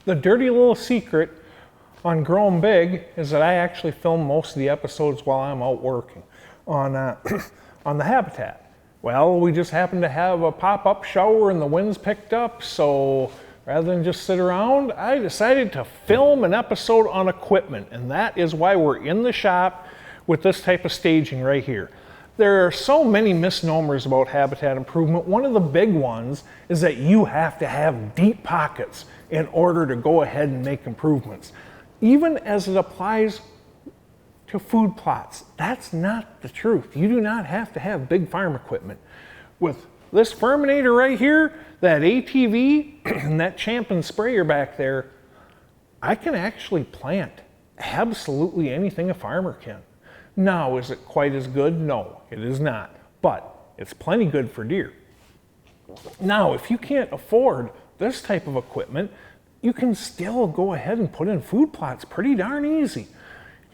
The dirty little secret on Growing Big is that I actually film most of the episodes while I'm out working on the habitat. Well, we just happened to have a pop-up shower and the winds picked up, so rather than just sit around, I decided to film an episode on equipment, and that is why we're in the shop with this type of staging right here. There are so many misnomers about habitat improvement. One of the big ones is that you have to have deep pockets in order to go ahead and make improvements. Even as it applies to food plots, that's not the truth. You do not have to have big farm equipment. With this Furminator right here, that ATV, and that Champion sprayer back there, I can actually plant absolutely anything a farmer can. Now, is it quite as good? No, it is not, but it's plenty good for deer. Now, if you can't afford this type of equipment, you can still go ahead and put in food plots pretty darn easy.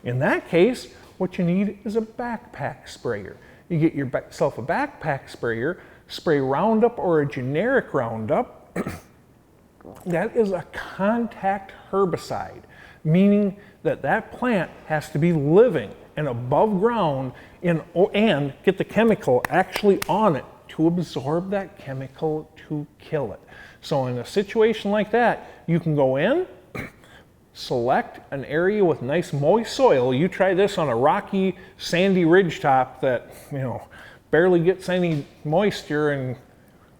In that case, what you need is a backpack sprayer. You get yourself a backpack sprayer, spray Roundup or a generic Roundup. That is a contact herbicide, meaning that that plant has to be living and above ground and get the chemical actually on it to absorb that chemical to kill it. So in a situation like that, you can go in, select an area with nice moist soil. You try this on a rocky, sandy ridge top that, barely gets any moisture, and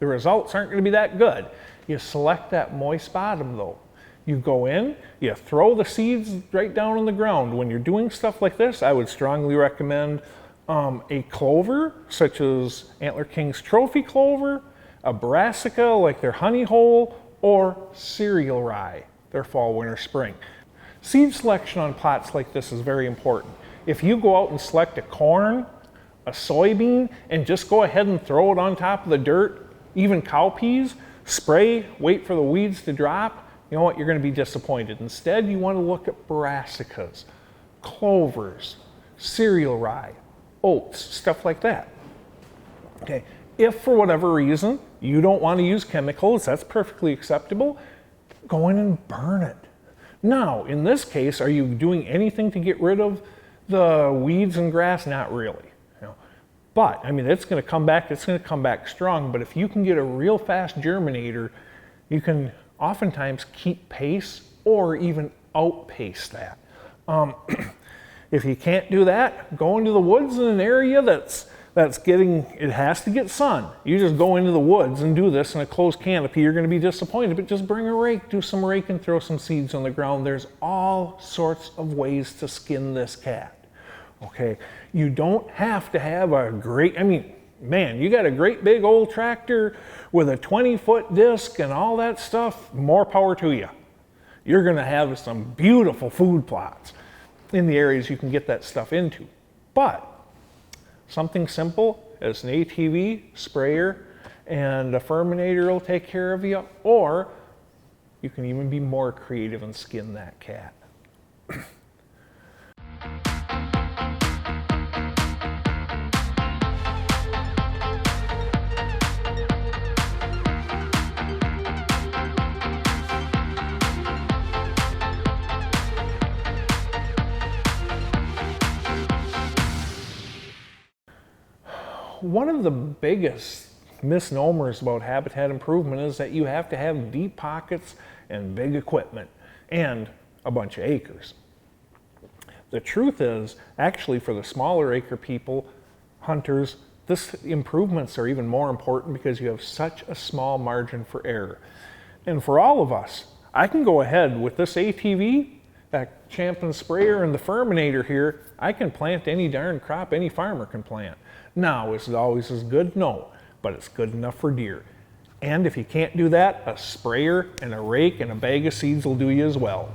the results aren't going to be that good. You select that moist bottom though. You go in, you throw the seeds right down on the ground. When you're doing stuff like this, I would strongly recommend a clover, such as Antler King's Trophy Clover, a brassica like their honey hole, or cereal rye, their fall, winter, spring. Seed selection on plots like this is very important. If you go out and select a corn, a soybean, and just go ahead and throw it on top of the dirt, even cowpeas, spray, wait for the weeds to drop, you know what, you're going to be disappointed. Instead, you want to look at brassicas, clovers, cereal rye, oats, stuff like that. Okay, if for whatever reason you don't want to use chemicals, that's perfectly acceptable. Go in and burn it. Now, in this case, are you doing anything to get rid of the weeds and grass? Not really. But, it's going to come back strong, but if you can get a real fast germinator, you can oftentimes keep pace or even outpace that. If you can't do that, go into the woods in an area it has to get sun. You just go into the woods and do this in a closed canopy, you're going to be disappointed, but just bring a rake, do some raking, throw some seeds on the ground. There's all sorts of ways to skin this cat. Okay, you don't have to have a great, you got a great big old tractor with a 20-foot disc and all that stuff, more power to you. You're going to have some beautiful food plots in the areas you can get that stuff into. But something simple as an ATV, sprayer, and a Furminator will take care of you, or you can even be more creative and skin that cat. One of the biggest misnomers about habitat improvement is that you have to have deep pockets and big equipment and a bunch of acres. The truth is, actually, for the smaller acre people, hunters, this improvements are even more important because you have such a small margin for error. And for all of us, I can go ahead with this ATV, that Champion sprayer, and the Furminator here, I can plant any darn crop any farmer can plant. Now, is it always as good? No, but it's good enough for deer. And if you can't do that, a sprayer and a rake and a bag of seeds will do you as well.